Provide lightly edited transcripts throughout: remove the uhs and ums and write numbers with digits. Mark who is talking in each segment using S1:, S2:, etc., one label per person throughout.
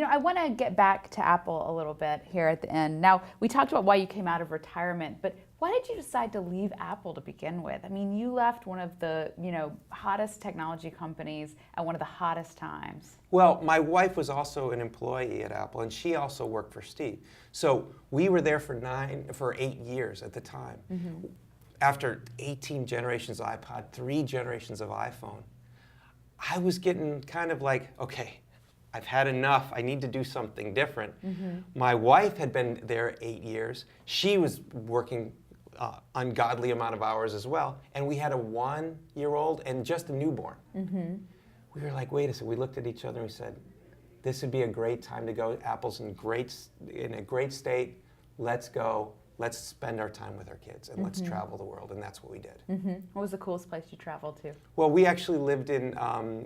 S1: I want to get back to Apple a little bit here at the end. Now, we talked about why you came out of retirement, but why did you decide to leave Apple to begin with? I mean, you left one of the, hottest technology companies at one of the hottest times.
S2: Well, my wife was also an employee at Apple, and she also worked for Steve. So we were there for 8 years at the time. Mm-hmm. After 18 generations of iPod, 3 generations of iPhone, I was getting kind of like, okay, I've had enough. I need to do something different. Mm-hmm. My wife had been there 8 years. She was working ungodly amount of hours as well. And we had a 1-year-old and just a newborn. Mm-hmm. We were like, wait a second. We looked at each other and we said, this would be a great time to go. Apple's in a great state. Let's go. Let's spend our time with our kids and let's travel the world, and that's what we did.
S1: Mm-hmm. What was the coolest place you traveled to?
S2: Well, we actually lived in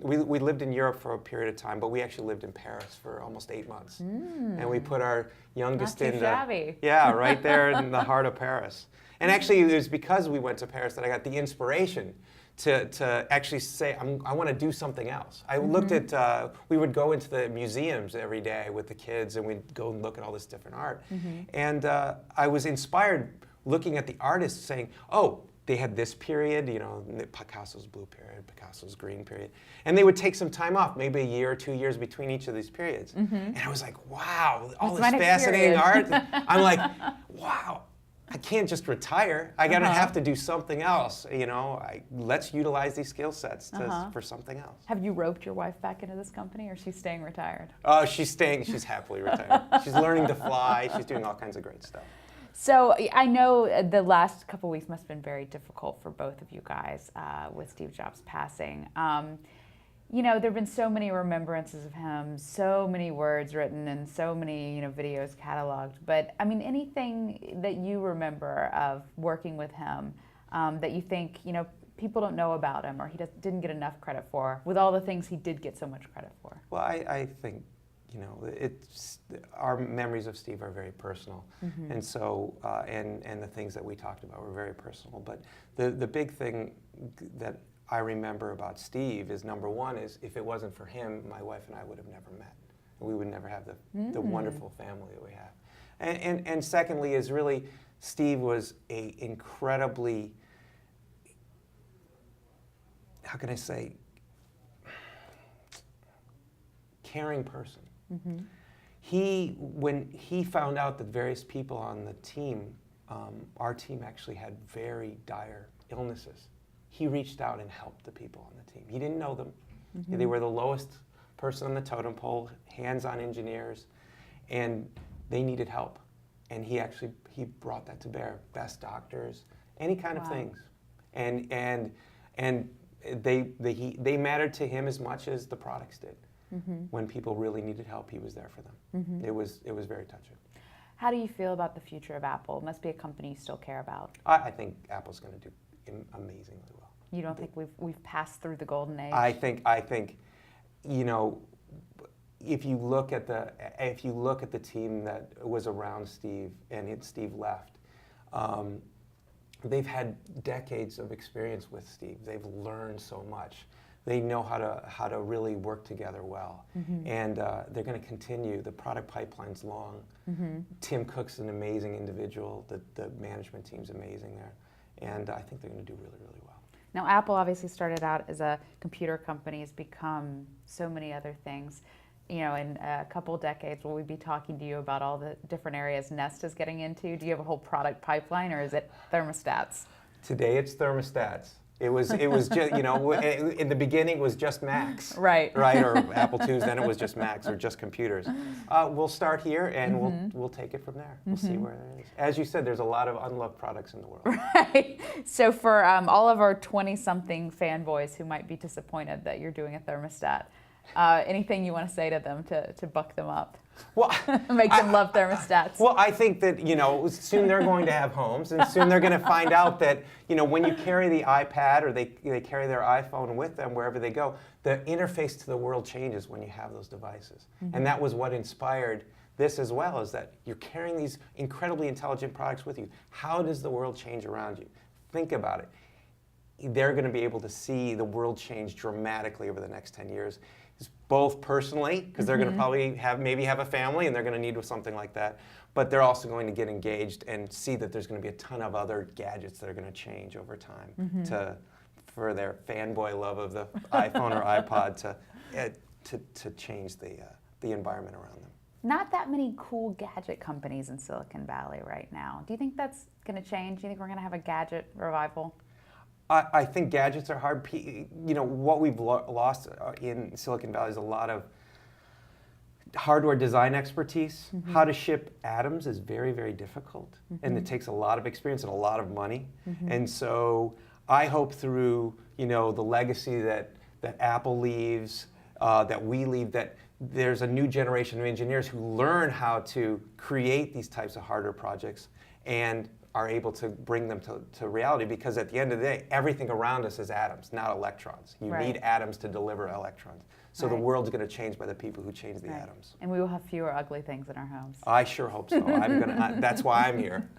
S2: we lived in Europe for a period of time, but we actually lived in Paris for almost 8 months, and we put our youngest
S1: Not too shabby.
S2: Yeah, right there in the heart of Paris. And actually, it was because we went to Paris that I got the inspiration to actually say, I want to do something else. I looked at, we would go into the museums every day with the kids, and we'd go and look at all this different art. And I was inspired looking at the artists saying, oh, they had this period, Picasso's blue period, Picasso's green period. And they would take some time off, maybe a year or 2 years between each of these periods. And I was like, wow, all this fascinating art. I'm like, wow. I can't just retire. I gotta have to do something else. Let's utilize these skill sets for something else.
S1: Have you roped your wife back into this company, or is she staying retired?
S2: Oh, she's staying. She's happily retired. She's learning to fly. She's doing all kinds of great stuff.
S1: So I know the last couple weeks must have been very difficult for both of you guys with Steve Jobs passing. There have been so many remembrances of him, so many words written, and so many, videos cataloged. But I mean, anything that you remember of working with him that you think, people don't know about him, or he didn't get enough credit for, with all the things he did get so much credit for?
S2: Well, I think, our memories of Steve are very personal, and so and the things that we talked about were very personal. But the big thing that I remember about Steve is, number one, is if it wasn't for him, my wife and I would have never met. We would never have the wonderful family that we have. And secondly is really, Steve was a incredibly, how can I say, caring person. When he found out that various people on the team, our team actually had very dire illnesses, he reached out and helped the people on the team. He didn't know them. They were the lowest person on the totem pole, hands-on engineers, and they needed help. And he brought that to bear. Best doctors, any kind of things. And they mattered to him as much as the products did. When people really needed help, he was there for them. It was very touching.
S1: How do you feel about the future of Apple? It must be a company you still care about.
S2: I think Apple's going to do amazingly well.
S1: You don't think we've passed through the golden age?
S2: I think if you look at the team that was around Steve and Steve left, they've had decades of experience with Steve. They've learned so much. They know how to really work together well, and they're going to continue. The product pipeline's long. Tim Cook's an amazing individual. The management team's amazing there, and I think they're going to do really, really well.
S1: Now, Apple obviously started out as a computer company, has become so many other things. In a couple decades, will we be talking to you about all the different areas Nest is getting into? Do you have a whole product pipeline, or is it thermostats?
S2: Today, it's thermostats. It was just, in the beginning it was just Macs.
S1: Right.
S2: Right, or Apple IIs, then it was just Macs or just computers. We'll start here and we'll take it from there. We'll see where it is. As you said, there's a lot of unloved products in the world.
S1: Right. So for all of our 20-something fanboys who might be disappointed that you're doing a thermostat, anything you want to say to them to buck them up?
S2: Well,
S1: make them love thermostats.
S2: Well, I think that soon they're going to have homes, and soon they're going to find out that when you carry the iPad or they carry their iPhone with them wherever they go, the interface to the world changes when you have those devices. And that was what inspired this as well, is that you're carrying these incredibly intelligent products with you. How does the world change around you? Think about it. They're going to be able to see the world change dramatically over the next 10 years. both personally, because they're going to probably maybe have a family and they're going to need something like that. But they're also going to get engaged and see that there's going to be a ton of other gadgets that are going to change over time for their fanboy love of the iPhone or iPod to change the environment around them.
S1: Not that many cool gadget companies in Silicon Valley right now. Do you think that's going to change? Do you think we're going to have a gadget revival?
S2: I think gadgets are hard. What we've lost in Silicon Valley is a lot of hardware design expertise. How to ship atoms is very, very difficult, and it takes a lot of experience and a lot of money. And so I hope through the legacy that Apple leaves, that we leave, that there's a new generation of engineers who learn how to create these types of hardware projects and are able to bring them to reality, because at the end of the day, everything around us is atoms, not electrons. You need atoms to deliver electrons. So the world's going to change by the people who change the atoms.
S1: And we will have fewer ugly things in our homes.
S2: I sure hope so. That's why I'm here.